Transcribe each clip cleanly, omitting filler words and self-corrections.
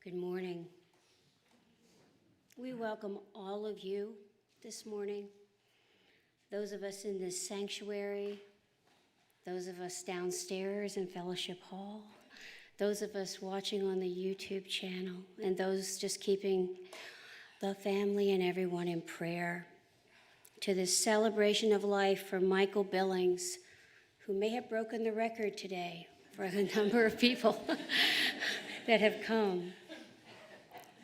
Good morning. We welcome all of you this morning, those of us in this sanctuary, those of us downstairs in Fellowship Hall, those of us watching on the YouTube channel, and those just keeping the family and everyone in prayer to this celebration of life for Michael Billings, who may have broken the record today for the number of people that have come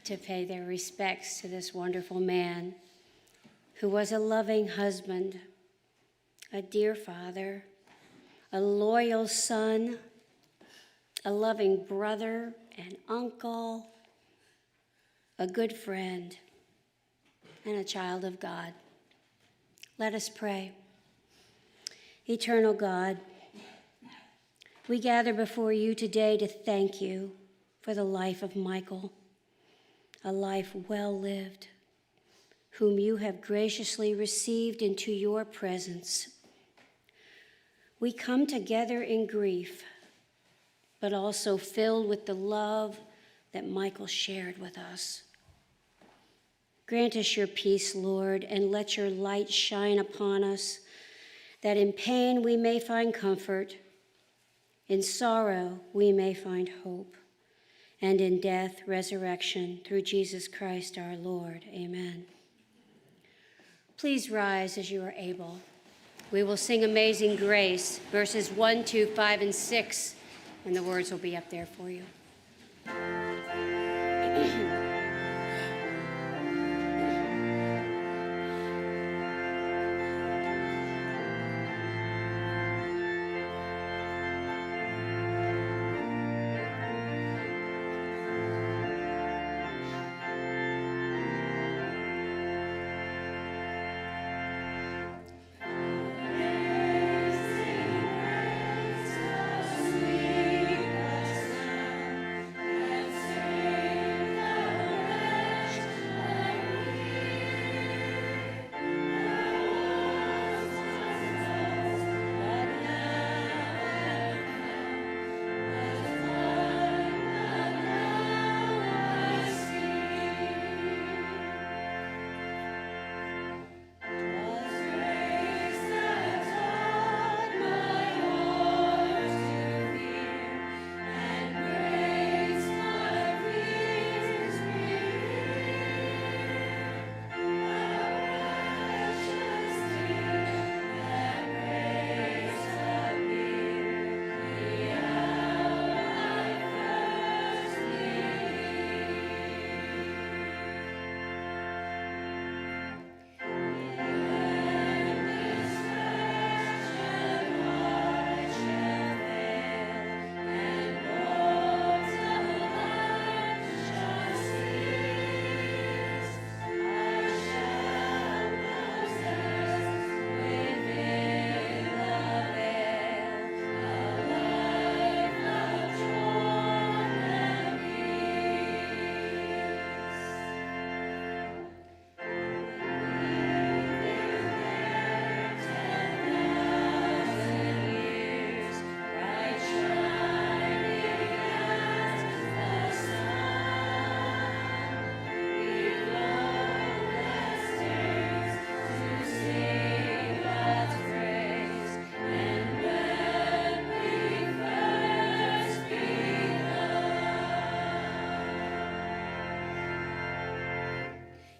to pay their respects to this wonderful man who was a loving husband, a dear father, a loyal son, a loving brother and uncle, a good friend, and a child of God. Let us pray. Eternal God, we gather before you today to thank you for the life of Michael, a life well lived, whom you have graciously received into your presence. We come together in grief, but also filled with the love that Michael shared with us. Grant us your peace, Lord, and let your light shine upon us, that in pain we may find comfort, in sorrow we may find hope, and in death, resurrection, through Jesus Christ our Lord. Amen. Please rise as you are able. We will sing Amazing Grace, verses 1, 2, 5, and 6, and the words will be up there for you.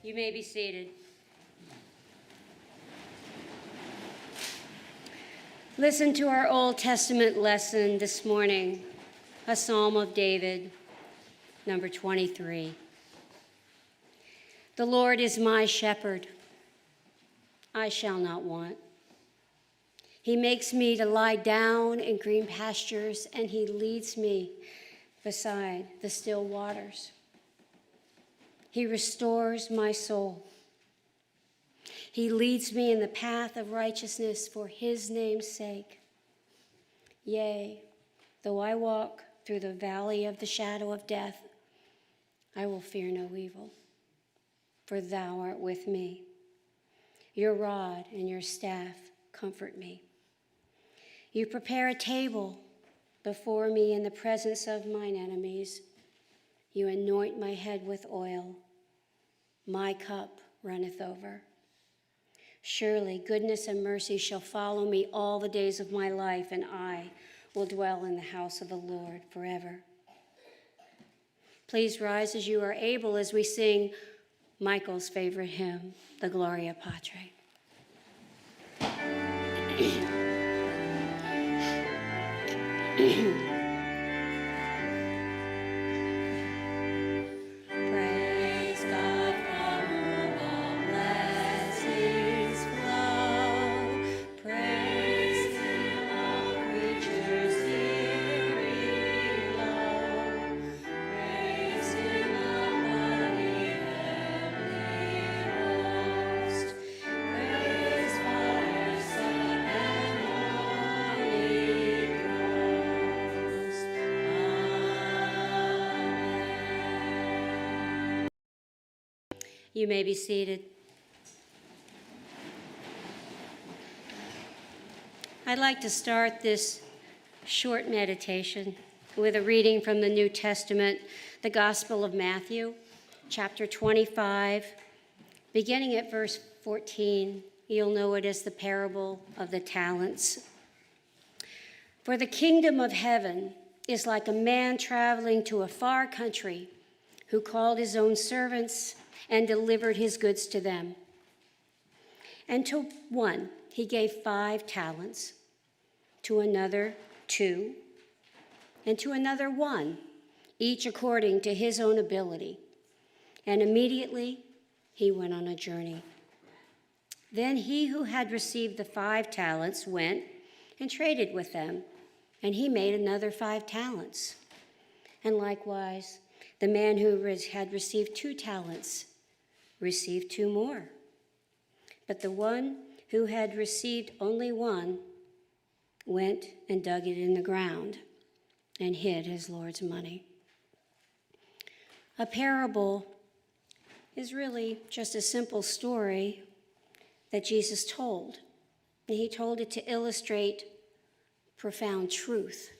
You may be seated. Listen to our Old Testament lesson this morning, a Psalm of David, number 23. The Lord is my shepherd, I shall not want. He makes me to lie down in green pastures, and he leads me beside the still waters. He restores my soul. He leads me in the path of righteousness for his name's sake. Yea, though I walk through the valley of the shadow of death, I will fear no evil, for thou art with me. Your rod and your staff comfort me. You prepare a table before me in the presence of mine enemies. You anoint my head with oil. My cup runneth over. Surely goodness and mercy shall follow me all the days of my life, and I will dwell in the house of the Lord forever. Please rise as you are able as we sing Michael's favorite hymn, the Gloria Patri. You may be seated. I'd like to start this short meditation with a reading from the New Testament, the Gospel of Matthew, chapter 25, beginning at verse 14. You'll know it as the parable of the talents. For the kingdom of heaven is like a man traveling to a far country who called his own servants and delivered his goods to them. And to one he gave 5 talents, to another 2, and to another 1, each according to his own ability. And immediately he went on a journey. Then he who had received the 5 talents went and traded with them, and he made another 5 talents. And likewise, the man who had received 2 talents received 2 more. But the one who had received only 1 went and dug it in the ground and hid his Lord's money. A parable is really just a simple story that Jesus told. And he told it to illustrate profound truth.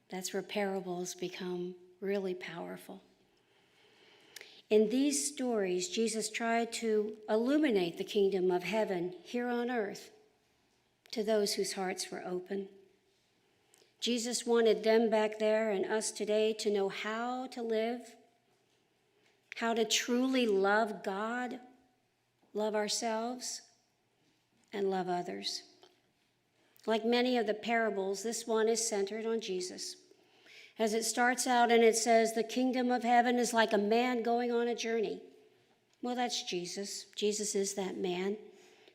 That's where parables become really powerful. In these stories, Jesus tried to illuminate the kingdom of heaven here on earth to those whose hearts were open. Jesus wanted them back there and us today to know how to live, how to truly love God, love ourselves, and love others. Like many of the parables, this one is centered on Jesus. As it starts out and it says, the kingdom of heaven is like a man going on a journey. Well, that's Jesus. Jesus is that man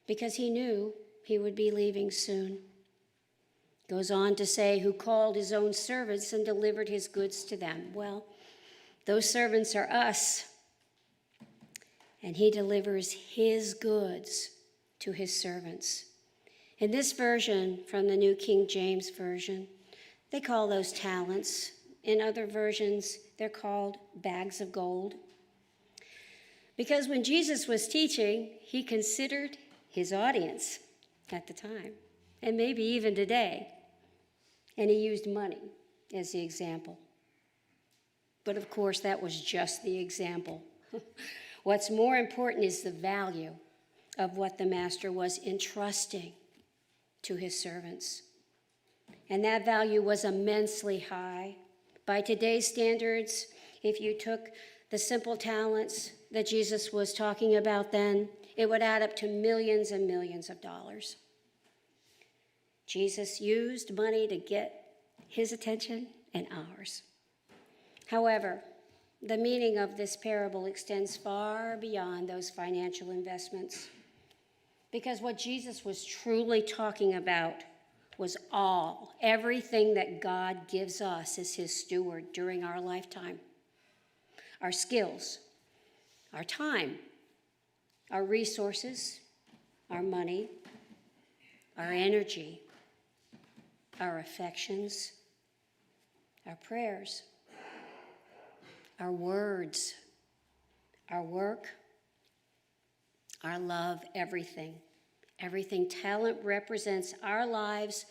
because he knew he would be leaving soon. Goes on to say, who called his own servants and delivered his goods to them. Well, those servants are us. And he delivers his goods to his servants. In this version from the New King James Version, they call those talents. In other versions, they're called bags of gold. Because when Jesus was teaching, he considered his audience at the time, and maybe even today. And he used money as the example. But of course, that was just the example. What's more important is the value of what the master was entrusting to his servants. And that value was immensely high. By today's standards, if you took the simple talents that Jesus was talking about then, it would add up to millions and millions of dollars. Jesus used money to get his attention and ours. However, the meaning of this parable extends far beyond those financial investments, because what Jesus was truly talking about was everything that God gives us as his steward during our lifetime. Our skills, our time, our resources, our money, our energy, our affections, our prayers, our words, our work, our love, everything. Everything. Talent represents our lives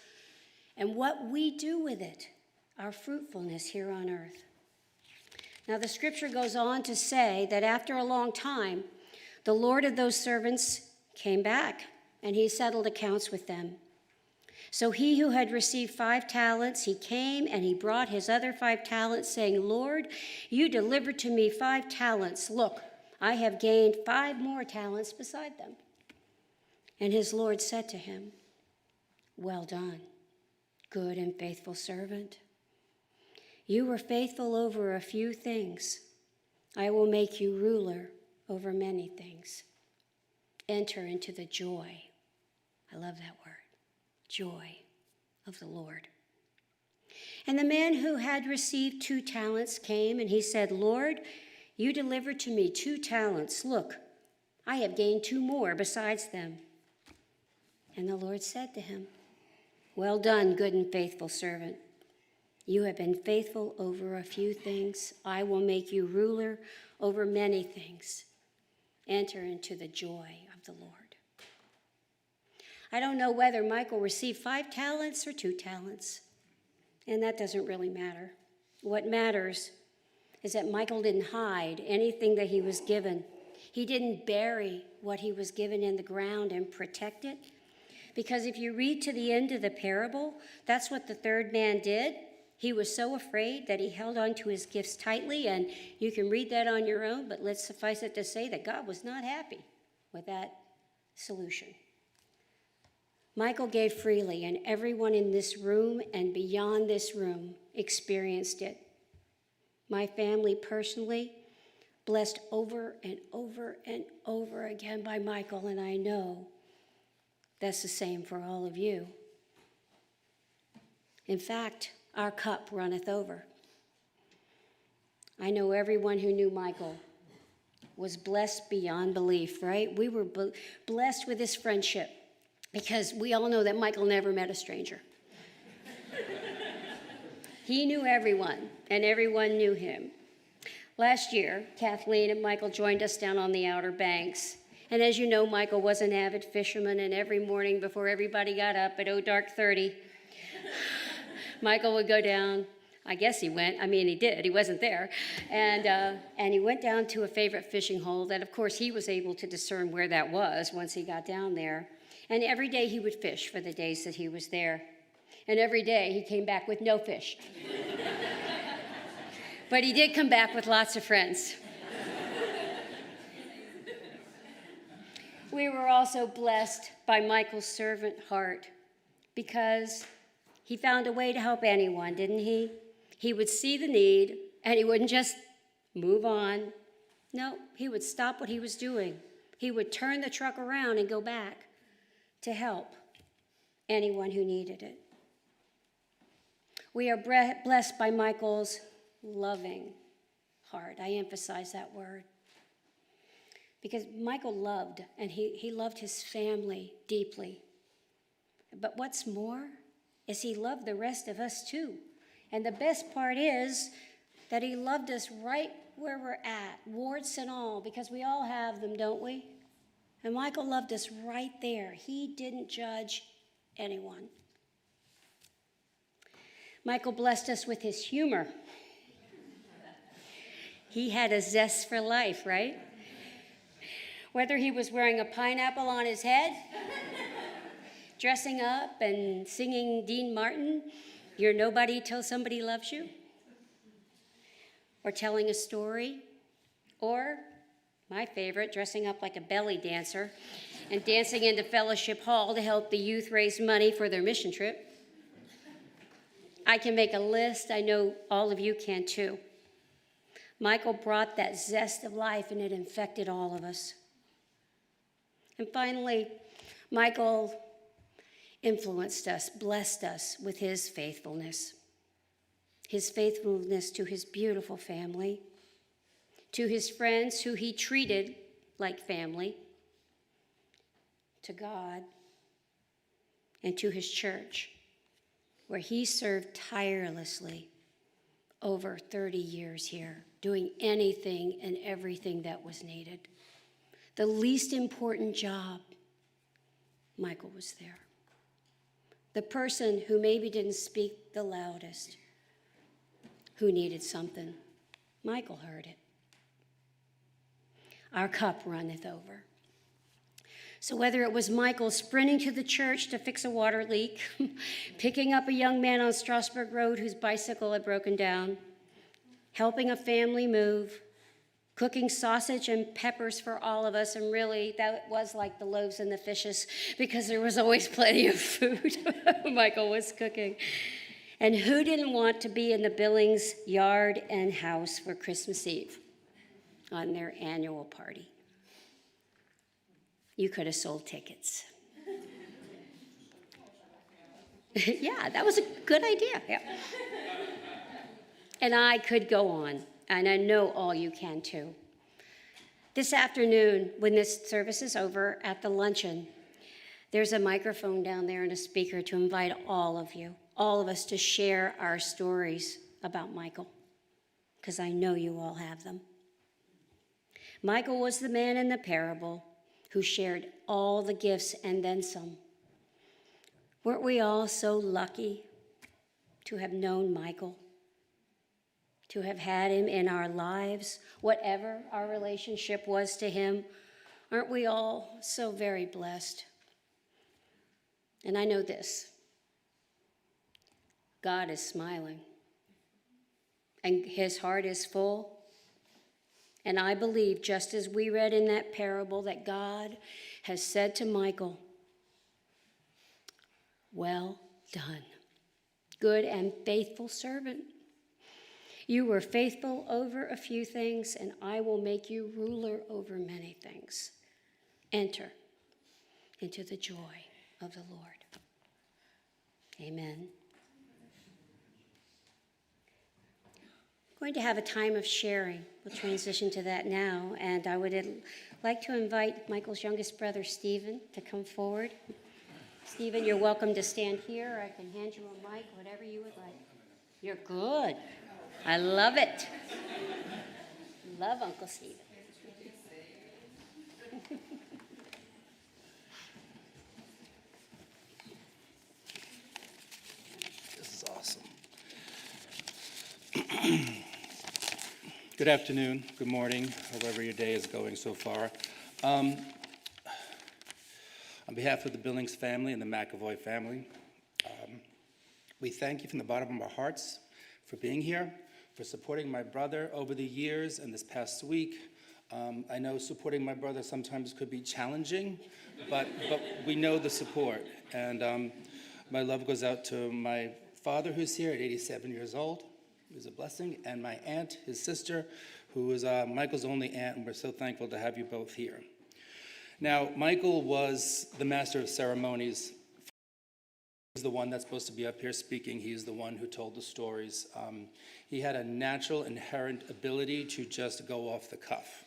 and what we do with it, our fruitfulness here on earth. Now the scripture goes on to say that after a long time, the Lord of those servants came back, and he settled accounts with them. So he who had received 5 talents, he came and he brought his other 5 talents, saying, Lord, you delivered to me 5 talents. Look, I have gained 5 more talents beside them. And his Lord said to him, well done, good and faithful servant. You were faithful over a few things. I will make you ruler over many things. Enter into the joy. I love that word. Joy of the Lord. And the man who had received 2 talents came, and he said, Lord, you delivered to me 2 talents. Look, I have gained 2 more besides them. And the Lord said to him, well done, good and faithful servant. You have been faithful over a few things. I will make you ruler over many things. Enter into the joy of the Lord. I don't know whether Michael received 5 talents or 2 talents, and that doesn't really matter. What matters is that Michael didn't hide anything that he was given. He didn't bury what he was given in the ground and protect it, because if you read to the end of the parable, that's what the third man did. He was so afraid that he held on to his gifts tightly, and you can read that on your own, but let's suffice it to say that God was not happy with that solution. Michael gave freely, and everyone in this room and beyond this room experienced it. My family personally, blessed over and over and over again by Michael, and I know that's the same for all of you. In fact, our cup runneth over. I know everyone who knew Michael was blessed beyond belief, right? We were blessed with his friendship, because we all know that Michael never met a stranger. He knew everyone, and everyone knew him. Last year, Kathleen and Michael joined us down on the Outer Banks. And as you know, Michael was an avid fisherman, and every morning before everybody got up at dark 30, Michael would go down. I guess he went. I mean, he did. He wasn't there. And he went down to a favorite fishing hole that, of course, he was able to discern where that was once he got down there. And every day he would fish for the days that he was there. And every day he came back with no fish. But he did come back with lots of friends. We were also blessed by Michael's servant heart, because he found a way to help anyone, didn't he? He would see the need, and he wouldn't just move on. No, he would stop what he was doing. He would turn the truck around and go back to help anyone who needed it. We are blessed by Michael's loving heart. I emphasize that word, because Michael loved, and he loved his family deeply. But what's more is he loved the rest of us too. And the best part is that he loved us right where we're at, warts and all, because we all have them, don't we? And Michael loved us right there. He didn't judge anyone. Michael blessed us with his humor. He had a zest for life, right? Whether he was wearing a pineapple on his head, dressing up and singing Dean Martin, "You're nobody till somebody loves you," or telling a story, or my favorite, dressing up like a belly dancer and dancing into Fellowship Hall to help the youth raise money for their mission trip. I can make a list. I know all of you can too. Michael brought that zest of life, and it infected all of us. And finally, Michael influenced us, blessed us with his faithfulness to his beautiful family, to his friends who he treated like family, to God, and to his church, where he served tirelessly over 30 years here, doing anything and everything that was needed. The least important job, Michael was there. The person who maybe didn't speak the loudest, who needed something, Michael heard it. Our cup runneth over. So whether it was Michael sprinting to the church to fix a water leak, picking up a young man on Strasburg Road whose bicycle had broken down, helping a family move, cooking sausage and peppers for all of us, and really that was like the loaves and the fishes because there was always plenty of food Michael was cooking. And who didn't want to be in the Billings yard and house for Christmas Eve on their annual party? You could have sold tickets. Yeah, that was a good idea. Yeah. And I could go on, and I know all you can too. This afternoon, when this service is over at the luncheon, there's a microphone down there and a speaker to invite all of us to share our stories about Michael, because I know you all have them. Michael was the man in the parable who shared all the gifts and then some. Weren't we all so lucky to have known Michael, to have had him in our lives, whatever our relationship was to him? Aren't we all so very blessed? And I know this: God is smiling, and his heart is full. And I believe, just as we read in that parable, that God has said to Michael, "Well done, good and faithful servant. You were faithful over a few things, and I will make you ruler over many things. Enter into the joy of the Lord." Amen. Going to have a time of sharing. We'll transition to that now, and I would like to invite Michael's youngest brother, Stephen, to come forward. Stephen, you're welcome to stand here. I can hand you a mic, whatever you would like. You're good. I love it. Love Uncle Stephen. This is awesome. Good afternoon, good morning, however your day is going so far. On behalf of the Billings family and the McAvoy family, we thank you from the bottom of our hearts for being here, for supporting my brother over the years and this past week. I know supporting my brother sometimes could be challenging, but we know the support. And my love goes out to my father, who's here at 87 years old. It was a blessing, and my aunt, his sister, who is Michael's only aunt, and we're so thankful to have you both here. Now, Michael was the master of ceremonies. He's the one that's supposed to be up here speaking. He's the one who told the stories. He had a natural, inherent ability to just go off the cuff,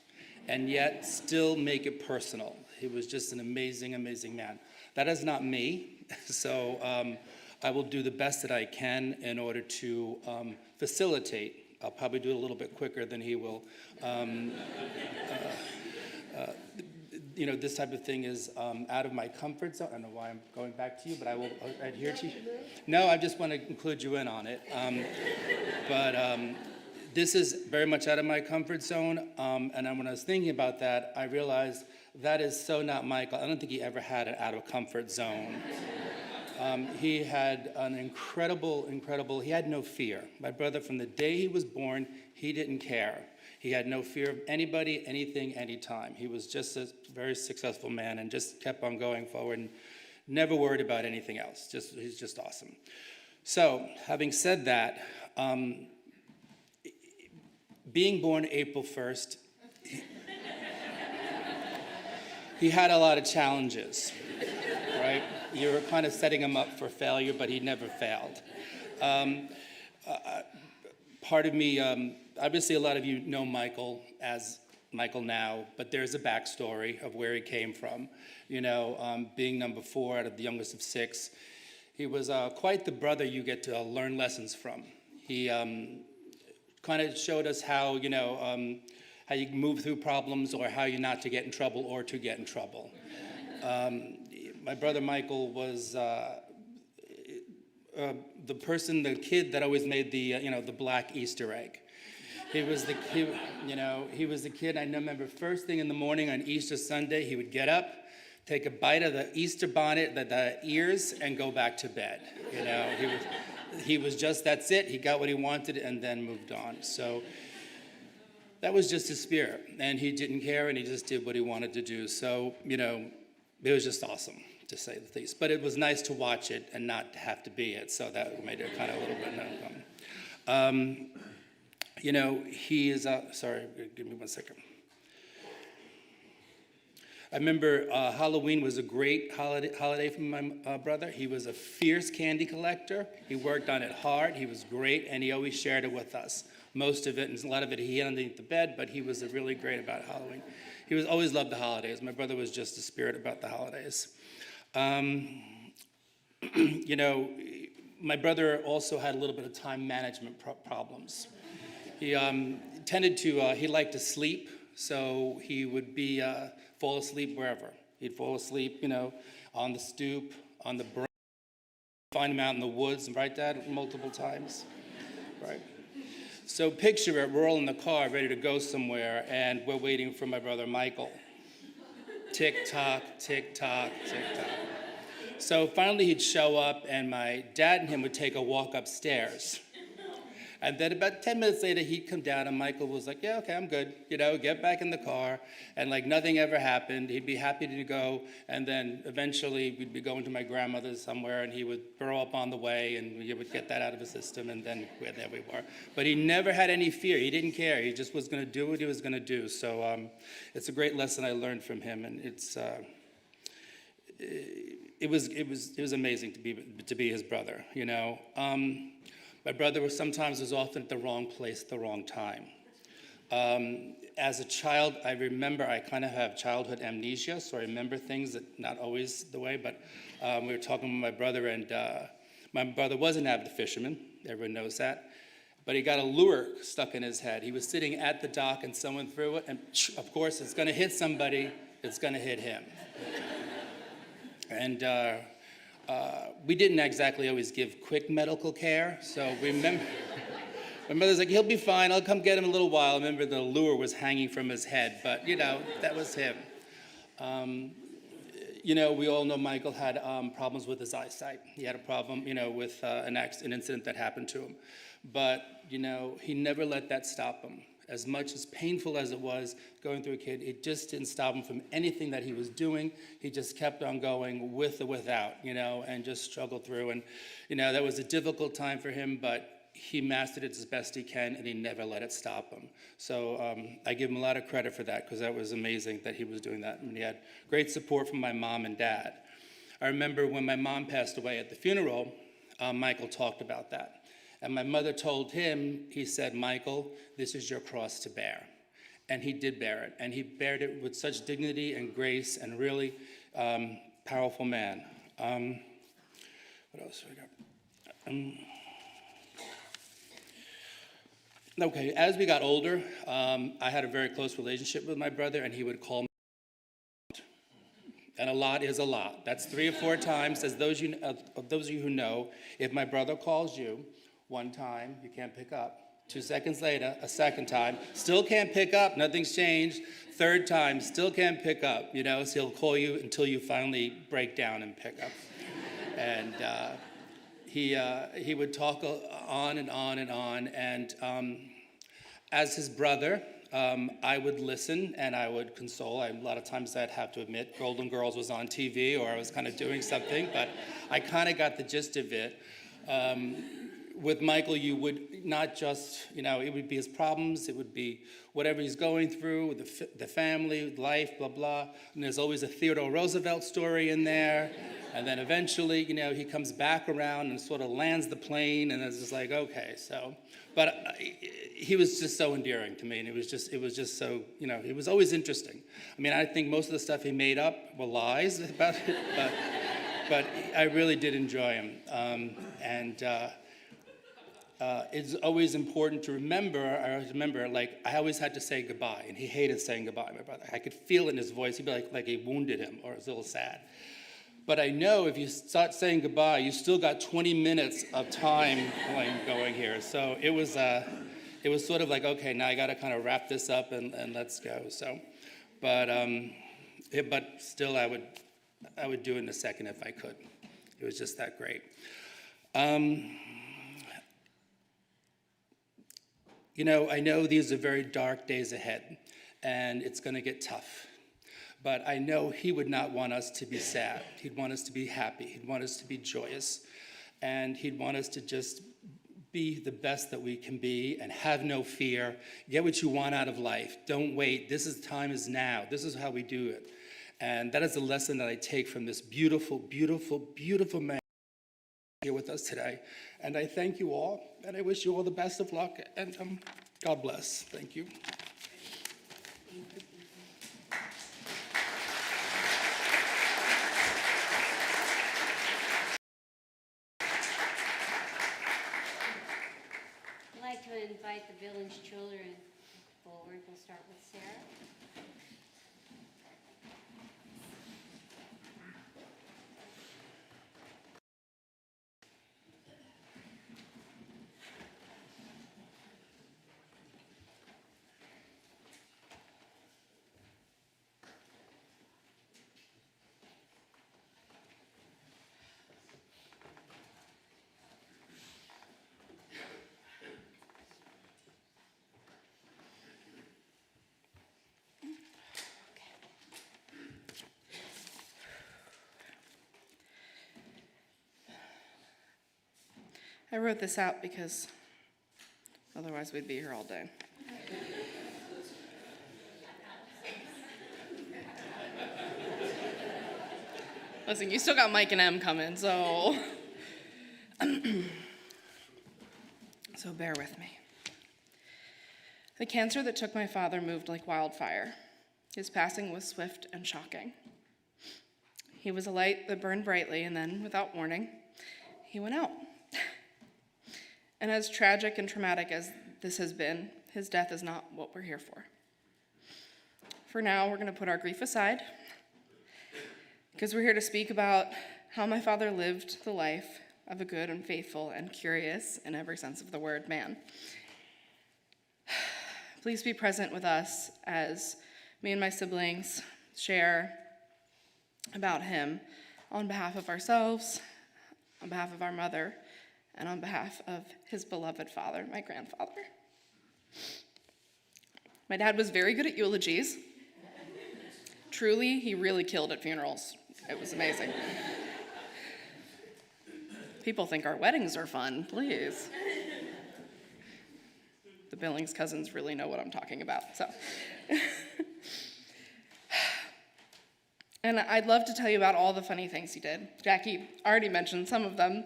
and yet still make it personal. He was just an amazing, amazing man. That is not me, so I will do the best that I can in order to facilitate. I'll probably do it a little bit quicker than he will. This type of thing is out of my comfort zone. I don't know why I'm going back to you, but I will adhere to you. No, I just want to include you in on it. This is very much out of my comfort zone. And when I was thinking about that, I realized that is so not Michael. I don't think he ever had an out of comfort zone. He had an incredible, he had no fear. My brother, from the day he was born, he didn't care. He had no fear of anybody, anything, anytime. He was just a very successful man and just kept on going forward and never worried about anything else. He's just awesome. So, having said that, being born April 1st, he had a lot of challenges, right? You were kind of setting him up for failure, but he never failed. Part of me, obviously a lot of you know Michael as Michael now, but there's a backstory of where he came from. Being number 4 out of the youngest of 6, he was quite the brother you get to learn lessons from. He kind of showed us how you move through problems, or how you not to get in trouble or to get in trouble. My brother Michael was the kid that always made the black Easter egg. He was the kid. I remember first thing in the morning on Easter Sunday, he would get up, take a bite of the Easter bonnet, the ears, and go back to bed. He was just, that's it. He got what he wanted and then moved on. So that was just his spirit. And he didn't care, and he just did what he wanted to do. So, it was just awesome, to say the least. But it was nice to watch it and not to have to be it. So that made it kind of a little bit uncomfortable. He is, sorry, give me 1 second. I remember Halloween was a great holiday for my brother. He was a fierce candy collector. He worked on it hard. He was great, and he always shared it with us. Most of it, and a lot of it he hid underneath the bed, but he was really great about Halloween. He was always loved the holidays. My brother was just a spirit about the holidays. My brother also had a little bit of time management problems. He tended to, he liked to sleep, so he would fall asleep wherever. He'd fall asleep, on the stoop, on the brain, find him out in the woods, right, Dad? Multiple times, right? So picture it, we're all in the car ready to go somewhere, and we're waiting for my brother Michael. Tick-tock, tick-tock, tick-tock. So finally he'd show up, and my dad and him would take a walk upstairs. And then about 10 minutes later, he'd come down, and Michael was like, yeah, okay, I'm good. Get back in the car. And like nothing ever happened. He'd be happy to go. And then eventually, we'd be going to my grandmother's somewhere, and he would throw up on the way, and we would get that out of his system, and then there we were. But he never had any fear. He didn't care. He just was going to do what he was going to do. So it's a great lesson I learned from him, and it was amazing to be his brother, My brother was often at the wrong place at the wrong time. As a child, I remember I kind of have childhood amnesia, so I remember things that not always the way, but we were talking with my brother, and my brother was an avid fisherman. Everyone knows that. But he got a lure stuck in his head. He was sitting at the dock, and someone threw it, and of course, it's going to hit somebody. It's going to hit him. And we didn't exactly always give quick medical care, so my mother's like, he'll be fine, I'll come get him in a little while. I remember the lure was hanging from his head, but that was him. We all know Michael had problems with his eyesight. He had a problem, with an incident that happened to him. But, he never let that stop him. As much as painful as it was going through a kid, it just didn't stop him from anything that he was doing. He just kept on going with or without, and just struggled through. And, that was a difficult time for him, but he mastered it as best he can, and he never let it stop him. So I give him a lot of credit for that, because that was amazing that he was doing that. And he had great support from my mom and dad. I remember when my mom passed away at the funeral, Michael talked about that. And my mother told him, he said, Michael, this is your cross to bear. And he did bear it. And he bared it with such dignity and grace, and really powerful man. What else do we got? Okay, as we got older, I had a very close relationship with my brother, and he would call me. And a lot is a lot. That's 3 or 4 times. As those of you who know, if my brother calls you, 1 time, you can't pick up. 2 seconds later, a second time, still can't pick up, nothing's changed. 3rd time, still can't pick up, so he'll call you until you finally break down and pick up. And he would talk on and on and on, and as his brother, I would listen and I would console. A lot of times I'd have to admit Golden Girls was on TV, or I was kind of doing something, but I kind of got the gist of it. With Michael, you would not just, it would be his problems, it would be whatever he's going through, the family, life, blah, blah. And there's always a Theodore Roosevelt story in there. And then eventually, he comes back around and sort of lands the plane, and it's just like, okay, so. But he was just so endearing to me, and it was just so, it was always interesting. I mean, I think most of the stuff he made up were lies about it, but I really did enjoy him. It's always important to remember, I always had to say goodbye, and he hated saying goodbye, my brother. I could feel it in his voice. He'd be like he wounded him, or it was a little sad. But I know if you start saying goodbye, you still got 20 minutes of time going here. So it it was sort of like, okay, now I got to kind of wrap this up and let's go. So, but still, I would do it in a second if I could. It was just that great. I know these are very dark days ahead, and it's going to get tough. But I know he would not want us to be sad. He'd want us to be happy. He'd want us to be joyous. And he'd want us to just be the best that we can be and have no fear. Get what you want out of life. Don't wait. Time is now. This is how we do it. And that is a lesson that I take from this beautiful, beautiful, beautiful man here with us today. And I thank you all, and I wish you all the best of luck, and God bless. Thank you. I'd like to invite the Billings children forward. We'll start with Sarah. I wrote this out because otherwise we'd be here all day. Listen, you still got Mike and Em coming, so bear with me. The cancer that took my father moved like wildfire. His passing was swift and shocking. He was a light that burned brightly, and then, without warning, he went out. And as tragic and traumatic as this has been, his death is not what we're here for. For now, we're going to put our grief aside, because we're here to speak about how my father lived the life of a good and faithful and curious, in every sense of the word, man. Please be present with us as me and my siblings share about him on behalf of ourselves, on behalf of our mother, and on behalf of his beloved father, my grandfather. My dad was very good at eulogies. Truly, he really killed at funerals. It was amazing. People think our weddings are fun, please. The Billings cousins really know what I'm talking about, so. And I'd love to tell you about all the funny things he did. Jackie already mentioned some of them.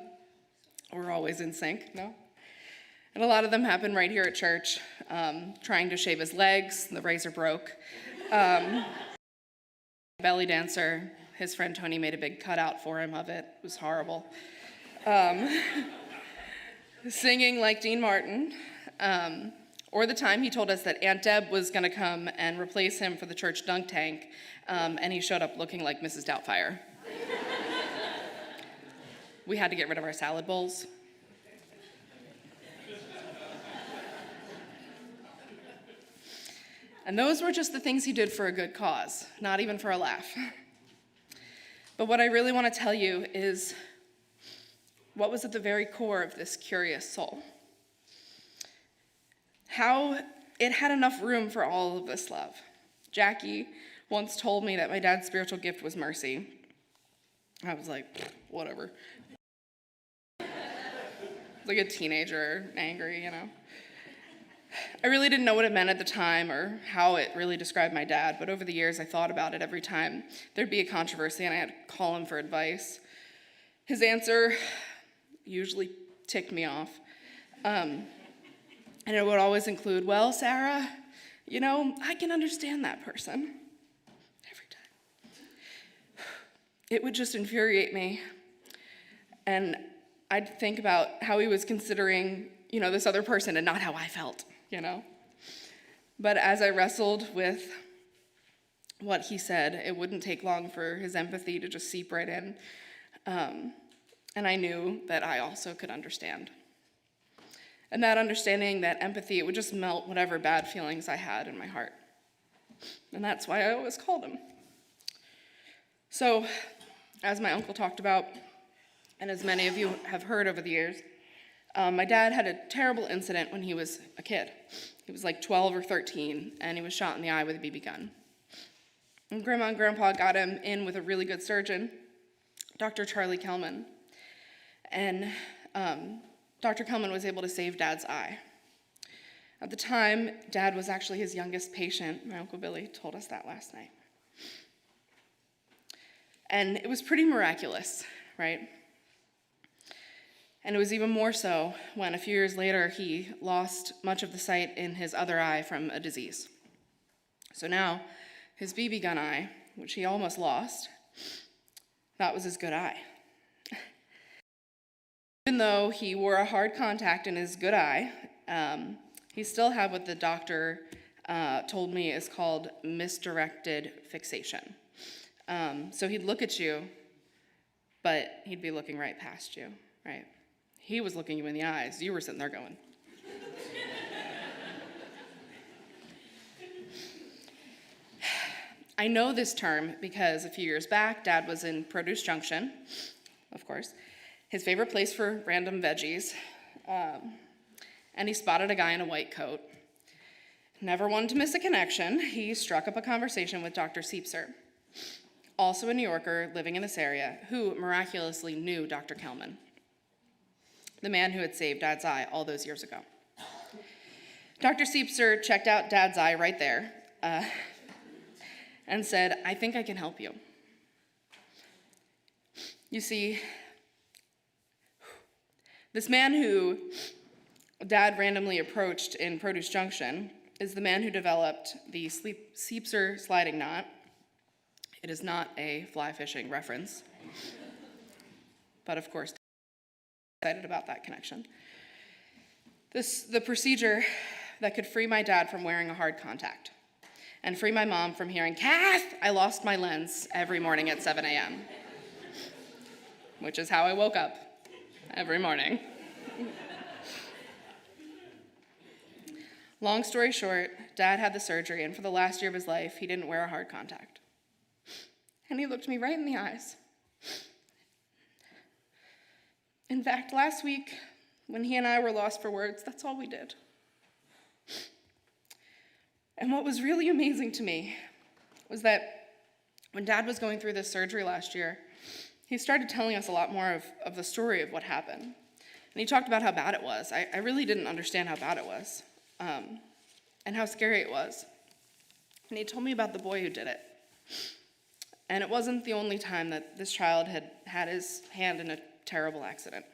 We're always in sync, no? And a lot of them happened right here at church. Trying to shave his legs, the razor broke. Belly dancer, his friend Tony made a big cutout for him of it. It was horrible. Singing like Dean Martin. Or the time he told us that Aunt Deb was gonna come and replace him for the church dunk tank, and he showed up looking like Mrs. Doubtfire. We had to get rid of our salad bowls. And those were just the things he did for a good cause, not even for a laugh. But what I really want to tell you is what was at the very core of this curious soul. How it had enough room for all of this love. Jackie once told me that my dad's spiritual gift was mercy. I was like, whatever. Like a teenager, angry, you know. I really didn't know what it meant at the time or how it really described my dad, but over the years I thought about it every time there'd be a controversy and I had to call him for advice. His answer usually ticked me off. And it would always include, well, Sarah, I can understand that person. Every time. It would just infuriate me. And I'd think about how he was considering, this other person and not how I felt, But as I wrestled with what he said, it wouldn't take long for his empathy to just seep right in. And I knew that I also could understand. And that understanding, that empathy, it would just melt whatever bad feelings I had in my heart. And that's why I always called him. So, as my uncle talked about, and as many of you have heard over the years, my dad had a terrible incident when he was a kid. He was like 12 or 13, and he was shot in the eye with a BB gun. And Grandma and Grandpa got him in with a really good surgeon, Dr. Charlie Kelman. And Dr. Kelman was able to save Dad's eye. At the time, Dad was actually his youngest patient. My Uncle Billy told us that last night. And it was pretty miraculous, right? And it was even more so when a few years later he lost much of the sight in his other eye from a disease. So now his BB gun eye, which he almost lost, that was his good eye. Even though he wore a hard contact in his good eye, he still had what the doctor told me is called misdirected fixation. So he'd look at you, but he'd be looking right past you, right? He was looking you in the eyes. You were sitting there going. I know this term because a few years back, Dad was in Produce Junction, of course, his favorite place for random veggies, and he spotted a guy in a white coat. Never wanted to miss a connection, he struck up a conversation with Dr. Siepser, also a New Yorker living in this area, who miraculously knew Dr. Kelman, the man who had saved Dad's eye all those years ago. Dr. Siepser checked out Dad's eye right there and said, "I think I can help you." You see, this man who Dad randomly approached in Produce Junction is the man who developed the Siepser sliding knot. It is not a fly fishing reference, but of course, excited about that connection. The procedure that could free my dad from wearing a hard contact and free my mom from hearing, "Kath, I lost my lens," every morning at 7 a.m., which is how I woke up every morning. Long story short, Dad had the surgery, and for the last year of his life, he didn't wear a hard contact. And he looked me right in the eyes. In fact, last week, when he and I were lost for words, that's all we did. And what was really amazing to me was that when Dad was going through this surgery last year, he started telling us a lot more of the story of what happened. And he talked about how bad it was. I really didn't understand how bad it was, and how scary it was. And he told me about the boy who did it. And it wasn't the only time that this child had had his hand in a terrible accident.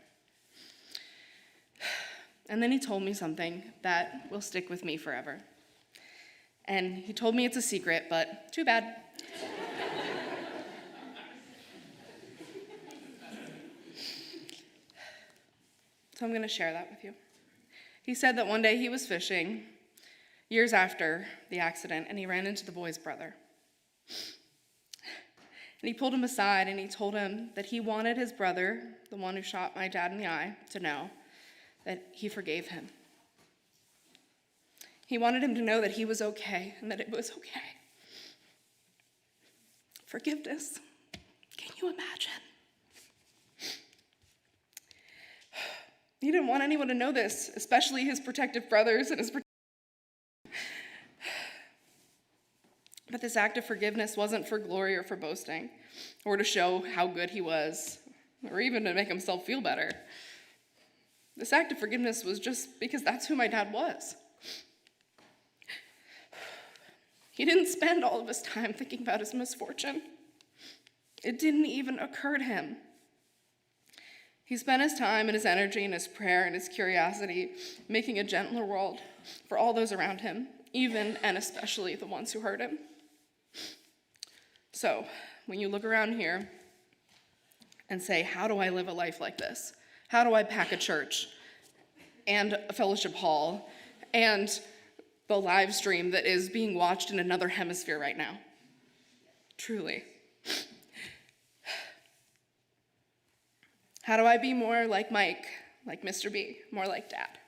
And then he told me something that will stick with me forever. And he told me it's a secret, but too bad. So I'm going to share that with you. He said that one day he was fishing, years after the accident, and he ran into the boy's brother. And he pulled him aside and he told him that he wanted his brother, the one who shot my dad in the eye, to know that he forgave him. He wanted him to know that he was okay and that it was okay. Forgiveness. Can you imagine? He didn't want anyone to know this, especially his protective brothers and his But this act of forgiveness wasn't for glory or for boasting, or to show how good he was, or even to make himself feel better. This act of forgiveness was just because that's who my dad was. He didn't spend all of his time thinking about his misfortune. It didn't even occur to him. He spent his time and his energy and his prayer and his curiosity making a gentler world for all those around him, even and especially the ones who hurt him. So, when you look around here and say, how do I live a life like this? How do I pack a church and a fellowship hall and the live stream that is being watched in another hemisphere right now? Truly. How do I be more like Mike, like Mr. B, more like Dad?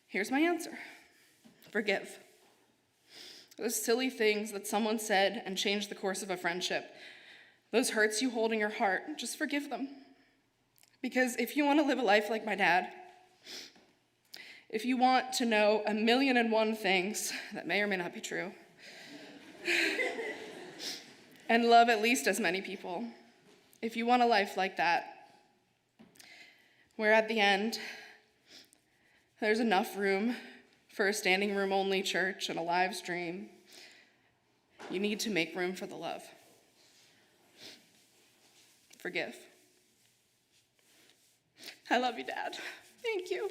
Here's my answer. Forgive. Those silly things that someone said and changed the course of a friendship, those hurts you hold in your heart, just forgive them. Because if you want to live a life like my dad, if you want to know 1,000,001 things that may or may not be true, and love at least as many people, if you want a life like that, where at the end, there's enough room for a standing room only church and a live stream, you need to make room for the love. Forgive. I love you, Dad. Thank you.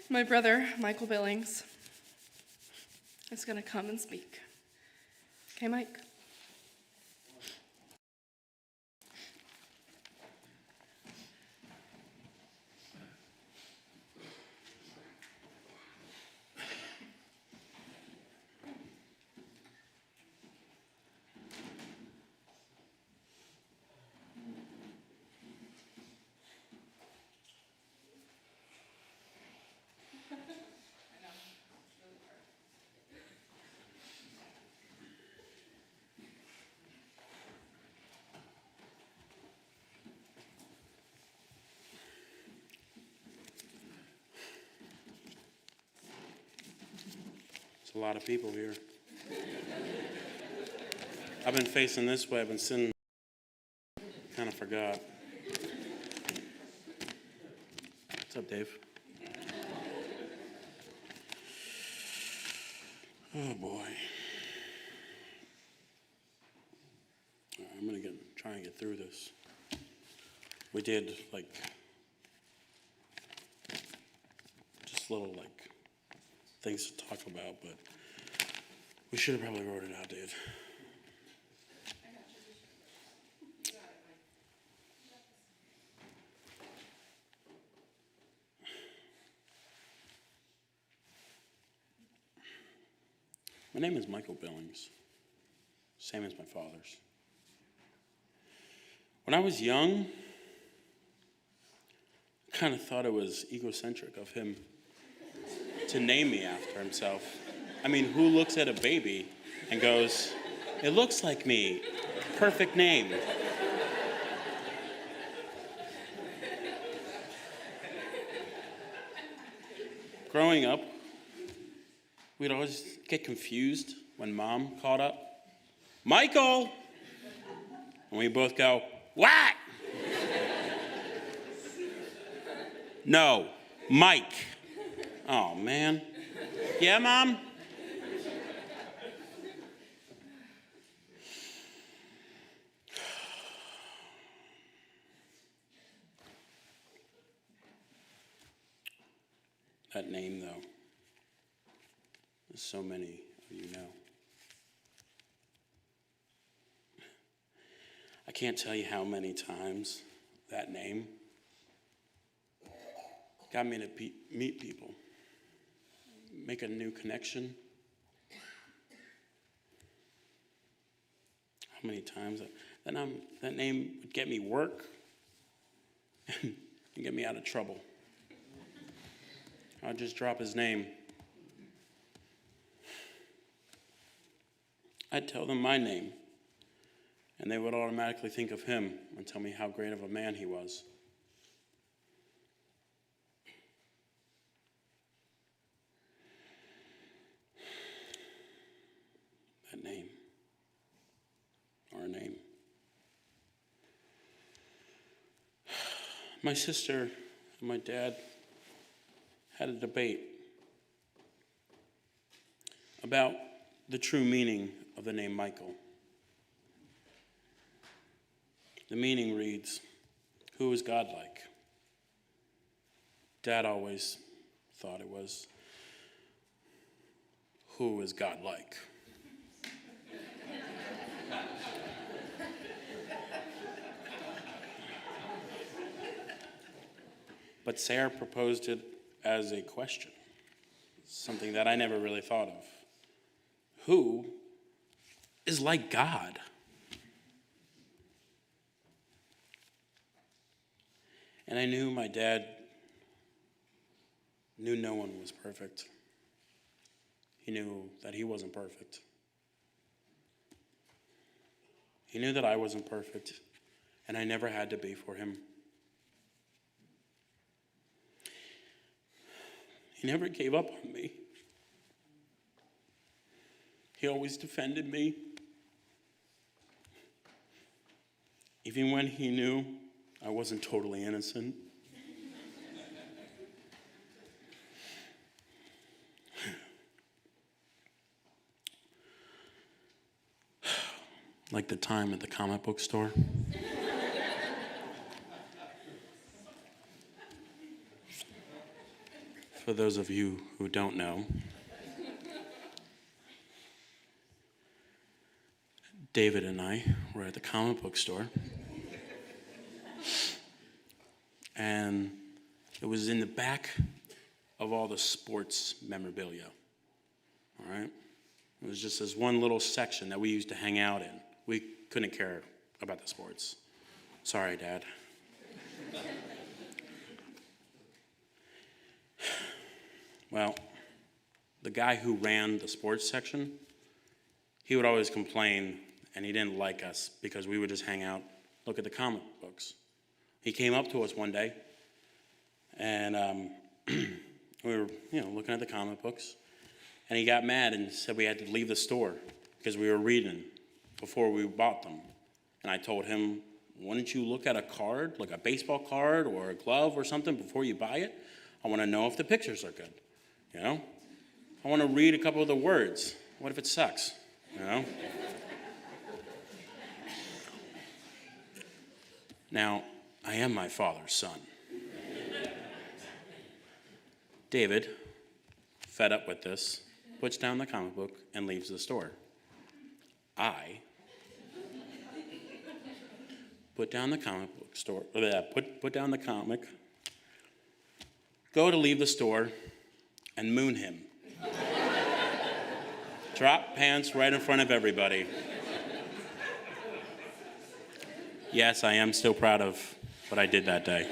My brother, Michael Billings, is going to come and speak. Okay, Mike? There's a lot of people here. I've been facing this way. I've been sitting. Kind of forgot. What's up, Dave? Oh boy. I'm gonna try and get through this. We did just little things to talk about, but we should have probably wrote it out, Dave. My name is Michael Billings, same as my father's. When I was young, I kind of thought it was egocentric of him to name me after himself. I mean, who looks at a baby and goes, "It looks like me, perfect name"? Growing up, we'd always get confused when Mom called up, "Michael!" And we both go, "What?" "No, Mike." "Oh, man." "Yeah, Mom?" That name, though, as so many of you know. I can't tell you how many times that name got me to meet people, make a new connection. How many times that name would get me work and get me out of trouble. I'd just drop his name. I'd tell them my name, and they would automatically think of him and tell me how great of a man he was. That name, our name. My sister and my dad had a debate about the true meaning of the name Michael. The meaning reads, "Who is God like?" Dad always thought it was, "Who is God like?" But Sarah proposed it as a question. something that I never really thought of. Who is like God? And I knew my dad knew no one was perfect. He knew that he wasn't perfect. He knew that I wasn't perfect, and I never had to be for him. He never gave up on me. He always defended me. Even when he knew I wasn't totally innocent. Like the time at the comic book store. For those of you who don't know, David and I were at the comic book store. And it was in the back of all the sports memorabilia. All right? It was just this one little section that we used to hang out in. We couldn't care about the sports. Sorry, Dad. Well, the guy who ran the sports section, he would always complain, and he didn't like us because we would just hang out, look at the comic books. He came up to us one day, and we were, looking at the comic books, and he got mad and said we had to leave the store because we were reading before we bought them. And I told him, wouldn't you look at a card, like a baseball card or a glove or something before you buy it? I want to know if the pictures are good, I want to read a couple of the words. What if it sucks, Now, I am my father's son. David, fed up with this, puts down the comic book and leaves the store. I put down the comic book store, put down the comic, go to leave the store, and moon him. Drop pants right in front of everybody. Yes, I am still proud of what I did that day.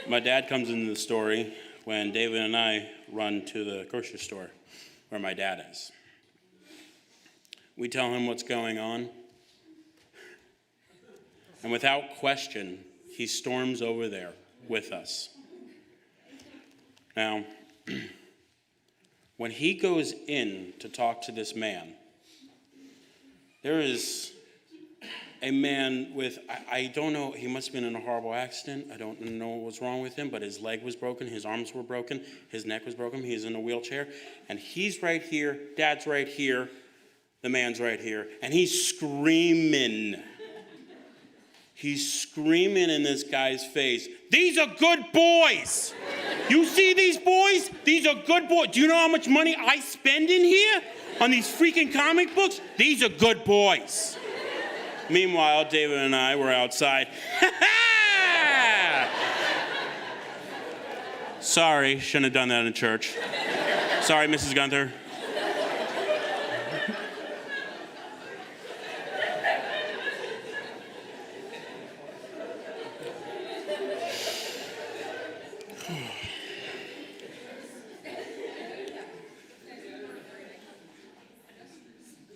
My dad comes into the story when David and I run to the grocery store where my dad is. We tell him what's going on, and without question, he storms over there with us. Now, when he goes in to talk to this man, there is a man with, I don't know, he must have been in a horrible accident. I don't know what was wrong with him, but his leg was broken, his arms were broken, his neck was broken, he's in a wheelchair, and he's right here, Dad's right here, the man's right here, and he's screaming. He's screaming in this guy's face, "These are good boys! You see these boys? These are good boys. Do you know how much money I spend in here on these freaking comic books? These are good boys." Meanwhile, David and I were outside. Sorry, shouldn't have done that in church. Sorry, Mrs. Gunther.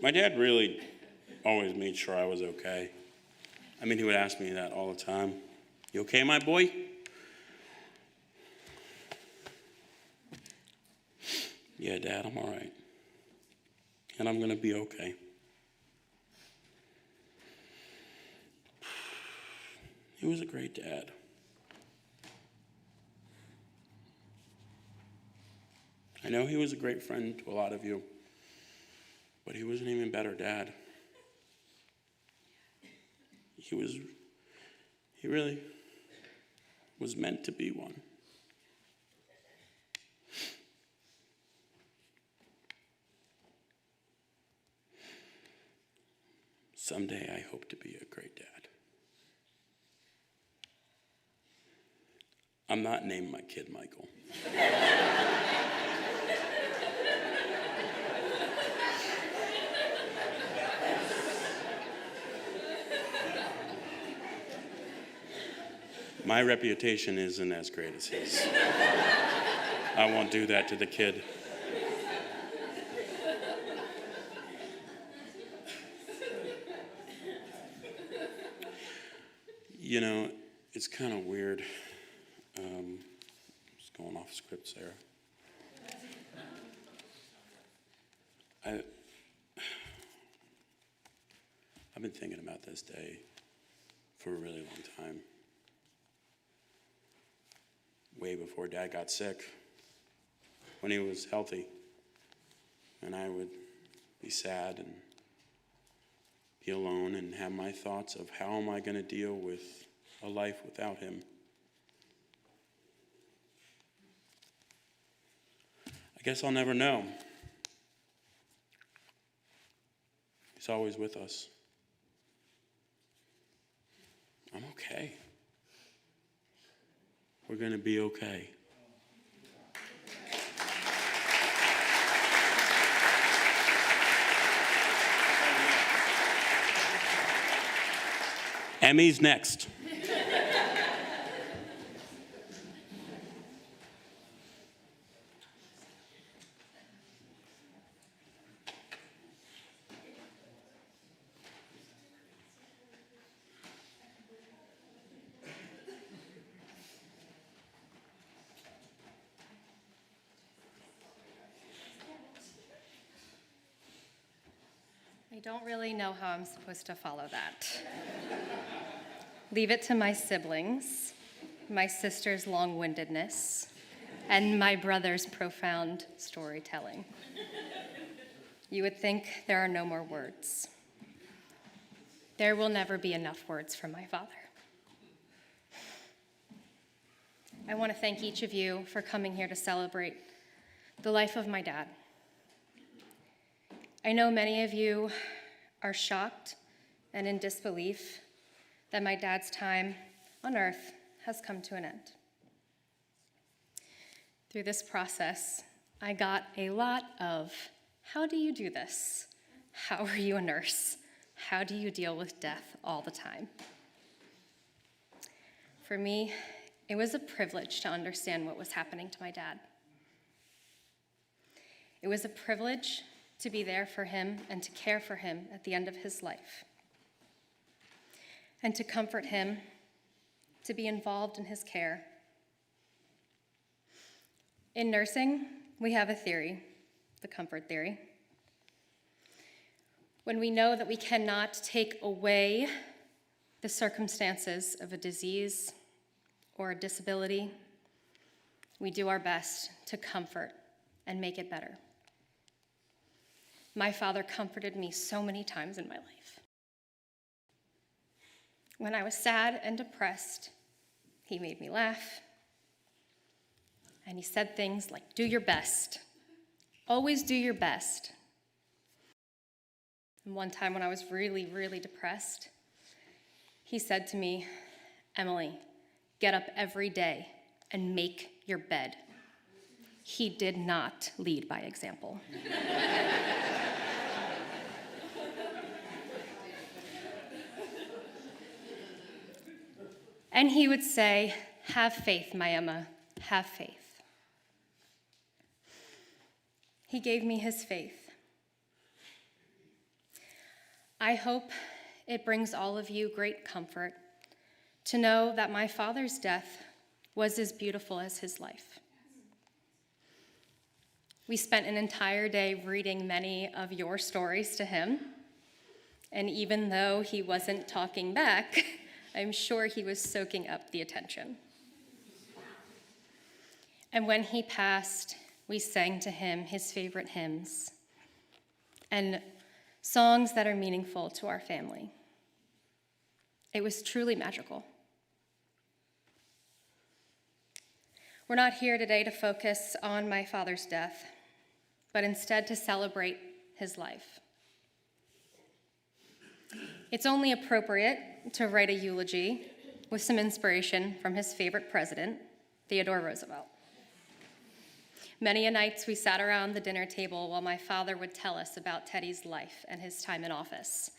My dad really always made sure I was okay. I mean, he would ask me that all the time. "You okay, my boy?" "Yeah, Dad, I'm all right. And I'm going to be okay." He was a great dad. I know he was a great friend to a lot of you, but he was an even better dad. He really was meant to be one. Someday I hope to be a great dad. I'm not naming my kid Michael. My reputation isn't as great as his. I won't do that to the kid. You know, it's kind of weird. Just going off script, Sarah. I've been thinking about this day for a really long time. Way before Dad got sick, when he was healthy. And I would be sad and be alone and have my thoughts of how am I going to deal with a life without him. I guess I'll never know. He's always with us. I'm okay. We're going to be okay. Emmy's next. I don't really know how I'm supposed to follow that. Leave it to my siblings, my sister's long-windedness, and my brother's profound storytelling. You would think there are no more words. There will never be enough words from my father. I want to thank each of you for coming here to celebrate the life of my dad. I know many of you are shocked and in disbelief that my dad's time on earth has come to an end. Through this process, I got a lot of, how do you do this? How are you a nurse? How do you deal with death all the time? For me, it was a privilege to understand what was happening to my dad. It was a privilege to be there for him and to care for him at the end of his life, and to comfort him, to be involved in his care. In nursing, we have a theory, the comfort theory. When we know that we cannot take away the circumstances of a disease or a disability, we do our best to comfort and make it better. My father comforted me so many times in my life. When I was sad and depressed, he made me laugh. And he said things like, do your best. Always do your best. And one time when I was really, really depressed, he said to me, Emily, get up every day and make your bed. He did not lead by example. And he would say, have faith, my Emma, have faith. He gave me his faith. I hope it brings all of you great comfort to know that my father's death was as beautiful as his life. We spent an entire day reading many of your stories to him, and even though he wasn't talking back, I'm sure he was soaking up the attention. And when he passed, we sang to him his favorite hymns and songs that are meaningful to our family. It was truly magical. We're not here today to focus on my father's death, but instead to celebrate his life. It's only appropriate to write a eulogy with some inspiration from his favorite president, Theodore Roosevelt. Many a nights we sat around the dinner table while my father would tell us about Teddy's life and his time in office.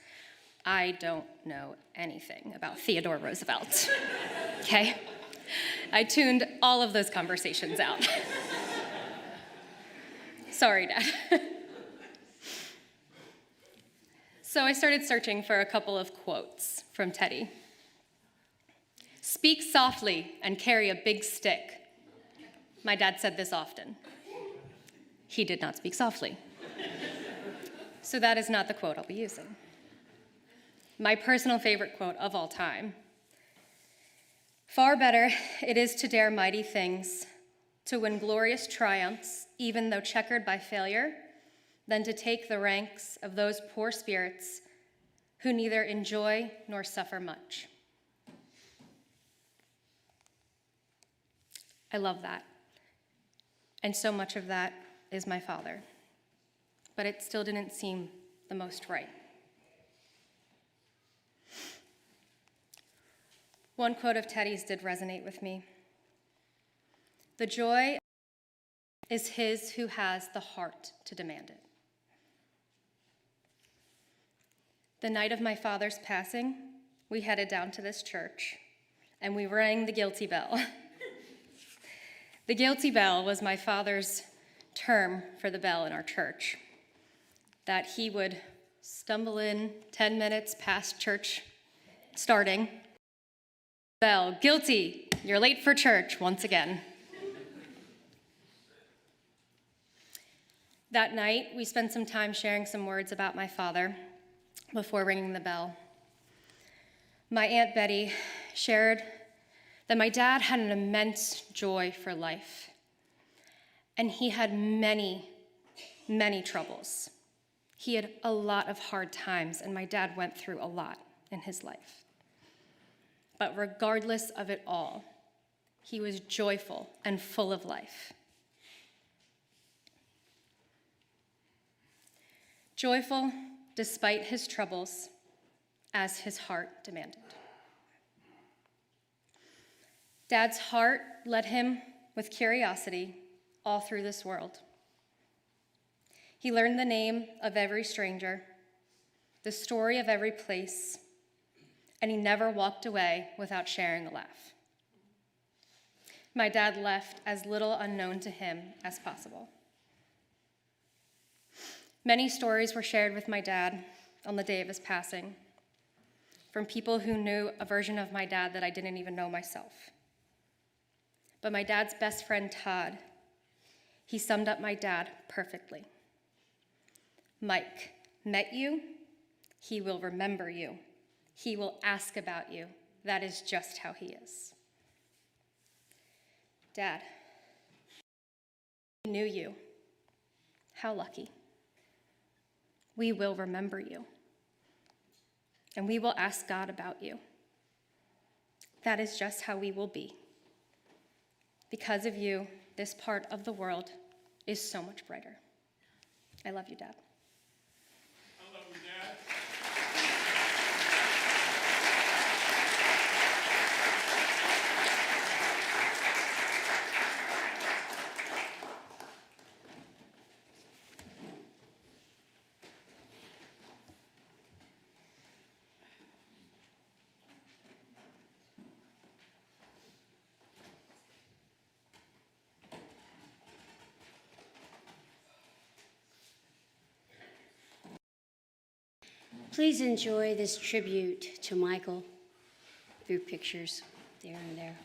I don't know anything about Theodore Roosevelt, okay? I tuned all of those conversations out. Sorry, Dad. So I started searching for a couple of quotes from Teddy. Speak softly and carry a big stick. My dad said this often. He did not speak softly. So that is not the quote I'll be using. My personal favorite quote of all time. Far better it is to dare mighty things, to win glorious triumphs, even though checkered by failure, than to take the ranks of those poor spirits who neither enjoy nor suffer much. I love that. And so much of that is my father. But it still didn't seem the most right. One quote of Teddy's did resonate with me. The joy is his who has the heart to demand it. The night of my father's passing, we headed down to this church, and we rang the guilty bell. The guilty bell was my father's term for the bell in our church, that he would stumble in 10 minutes past church starting. Bell, guilty, you're late for church once again. That night, we spent some time sharing some words about my father before ringing the bell. My Aunt Betty shared that my dad had an immense joy for life, and he had many, many troubles. He had a lot of hard times, and my dad went through a lot in his life. But regardless of it all, he was joyful and full of life. Joyful despite his troubles, as his heart demanded. Dad's heart led him with curiosity all through this world. He learned the name of every stranger, the story of every place, and he never walked away without sharing a laugh. My dad left as little unknown to him as possible. Many stories were shared with my dad on the day of his passing, from people who knew a version of my dad that I didn't even know myself. But my dad's best friend, Todd, he summed up my dad perfectly. Mike met you, he will remember you. He will ask about you. That is just how he is. Dad, he knew you. How lucky. We will remember you. And we will ask God about you. That is just how we will be. Because of you, this part of the world is so much brighter. I love you, Dad. I love you, Dad. Please enjoy this tribute to Michael through pictures there and there.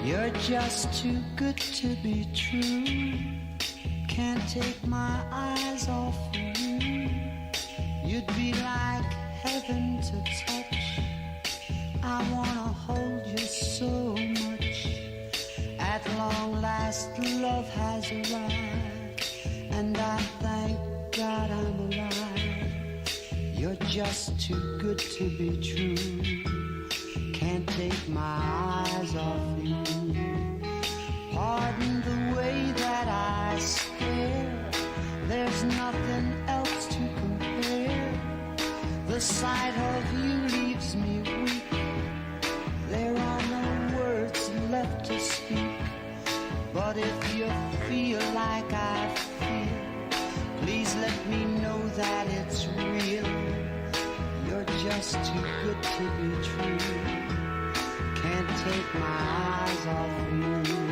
You're just too good to be true. Can't take my eyes off of you. You'd be like heaven to touch. I wanna hold you so much. At long last, love has arrived, and I thank God I'm alive. You're just too good to be true. can't take my eyes off you. Pardon the way that I stare, there's nothing else to compare. The sight of you leaves me weak. There are no words left to speak. But if you feel like I feel, please let me know that it's real. You're just too good to be true. Can't take my eyes off you.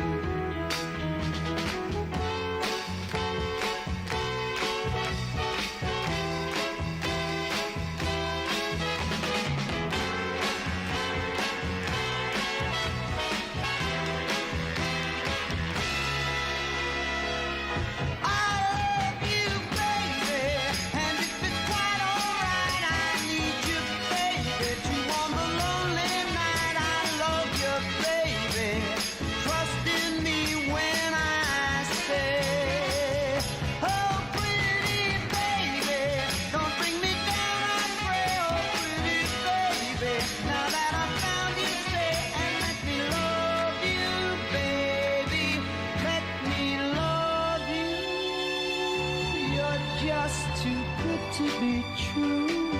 To be true,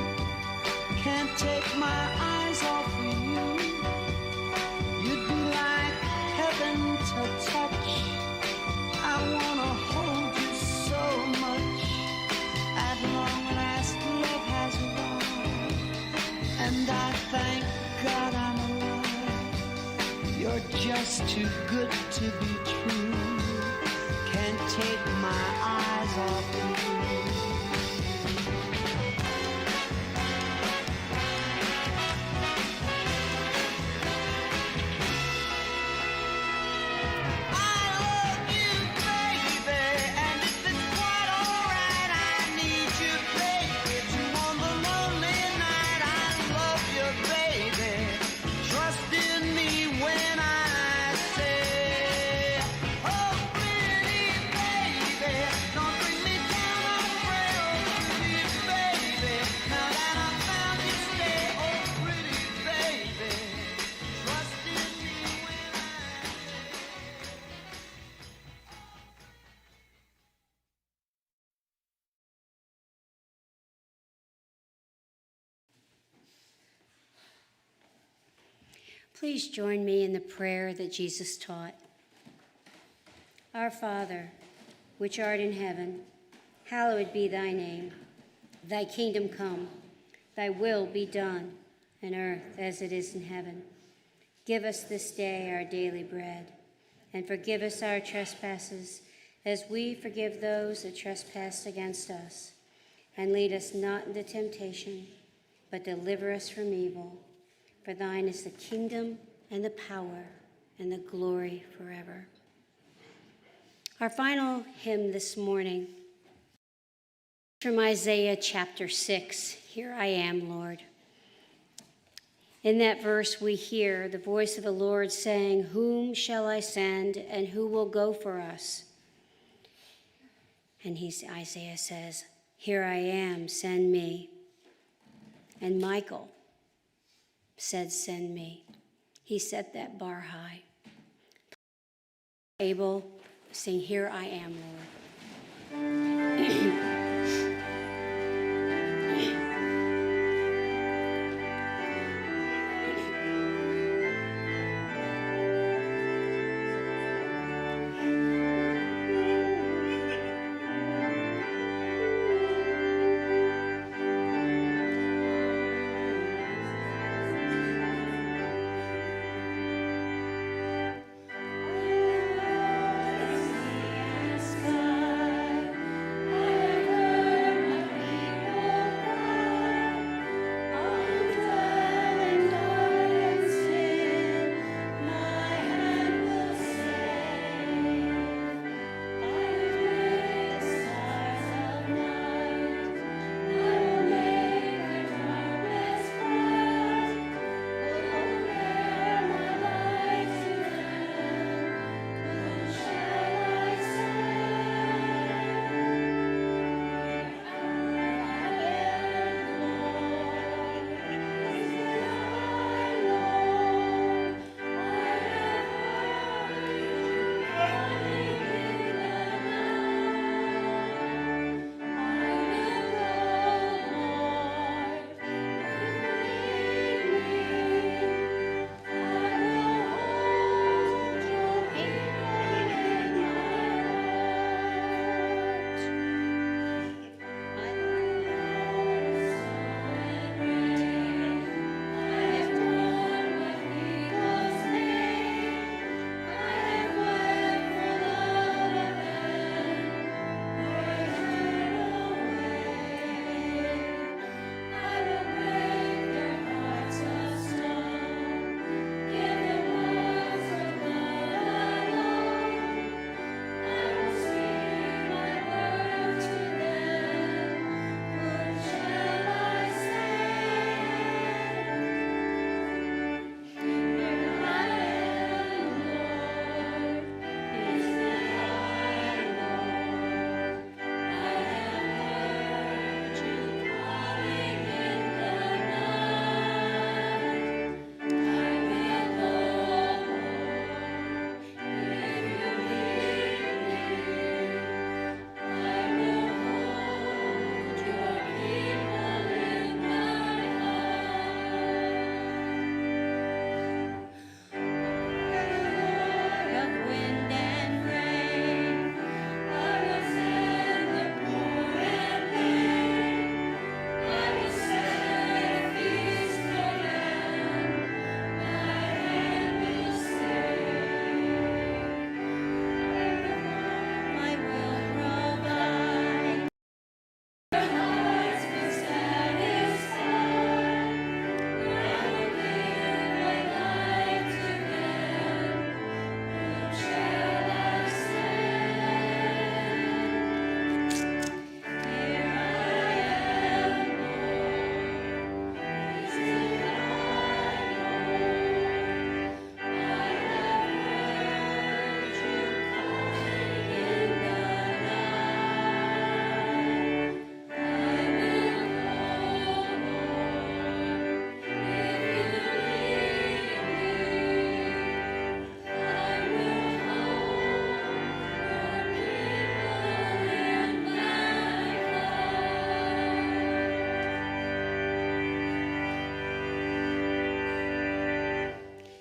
can't take my eyes off of you. You'd be like heaven to touch. I wanna hold you so much. At long last, love has won, and I thank God I'm alive. You're just too good to be true. Can't take my eyes off you. Please join me in the prayer that Jesus taught. Our Father, which art in heaven, hallowed be thy name. Thy kingdom come, thy will be done, on earth as it is in heaven. Give us this day our daily bread, and forgive us our trespasses, as we forgive those that trespass against us. And lead us not into temptation, but deliver us from evil. For thine is the kingdom and the power and the glory forever. Our final hymn this morning from Isaiah chapter 6, Here I Am, Lord. In that verse we hear the voice of the Lord saying, Whom shall I send, and who will go for us? And Isaiah says, Here I am, send me. And Michael said, Send me. He set that bar high. Abel, sing, Here I Am, Lord.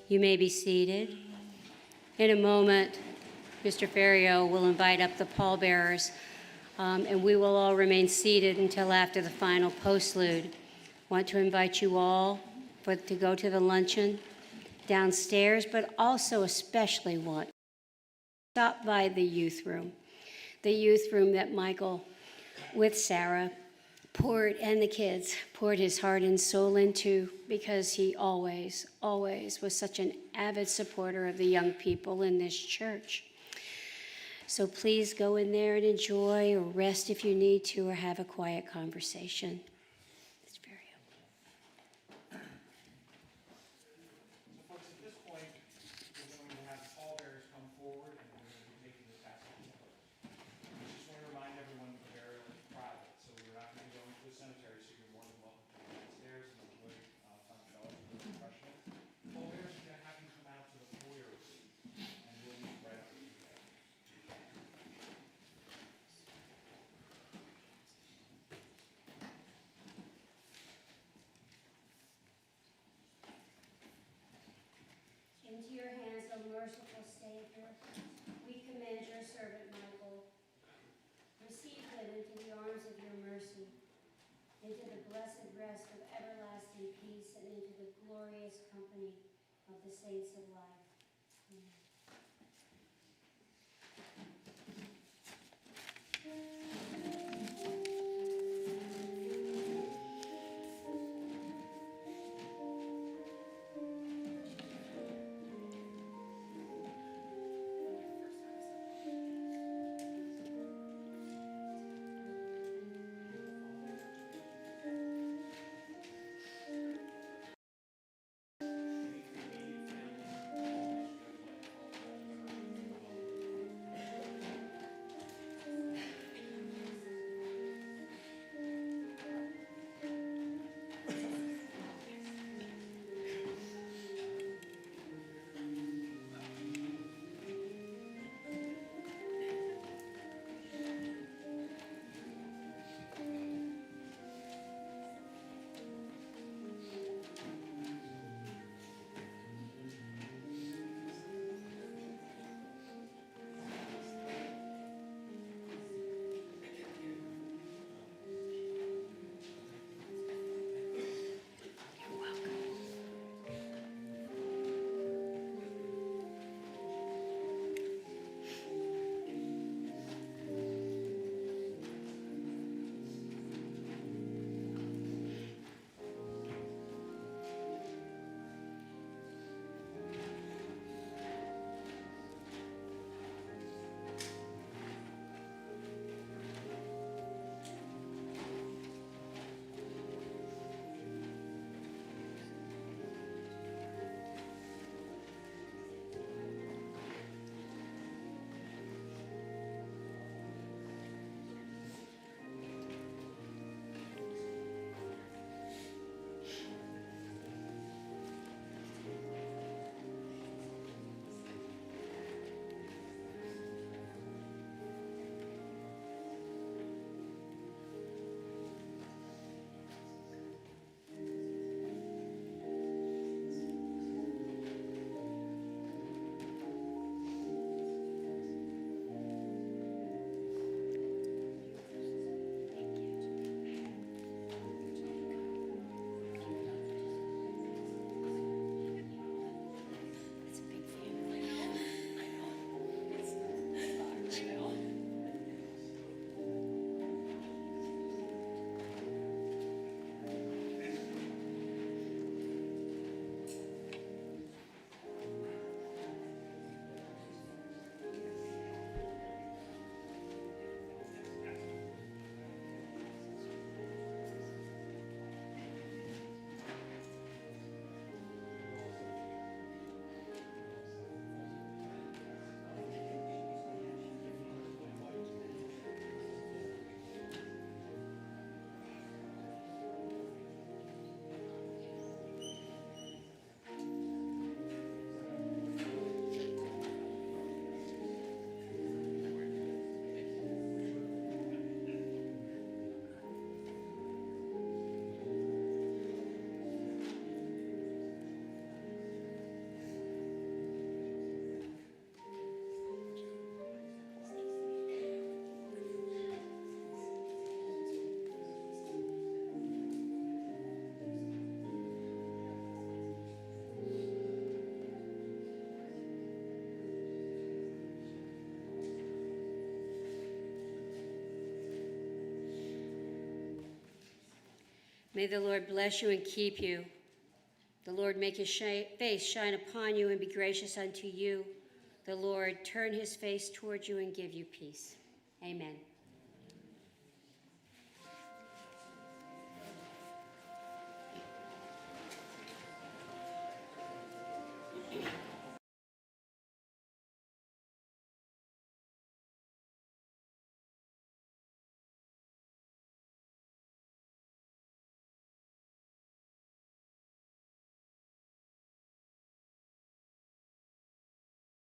You may be seated. In a moment, Mr. Ferrio will invite up the pallbearers, and we will all remain seated until after the final postlude. Want to invite you all to go to the luncheon downstairs, but also especially want to stop by the youth room that Michael, with Sarah, and the kids, poured his heart and soul into, because he always, always was such an avid supporter of the young people in this church. So please go in there and enjoy, or rest if you need to, or have a quiet conversation. It's very Folks, at this point, we're going to have pallbearers come forward, and we're going to be taking the passage. I just want to remind everyone that the burial is private, so we're not going to be going to the cemetery, so you're more than welcome to go downstairs and enjoy front fellows with refreshments. Pallbearers are going to have you come out to the foyer, and we'll meet right up here. Into your hands, O merciful Savior, we commend your servant Michael. Receive him into the arms of your mercy, into the blessed rest of everlasting peace, and into the glorious company of the saints of light. Amen. May the Lord bless you and keep you. The Lord make his face shine upon you and be gracious unto you. The Lord turn his face toward you and give you peace. Amen.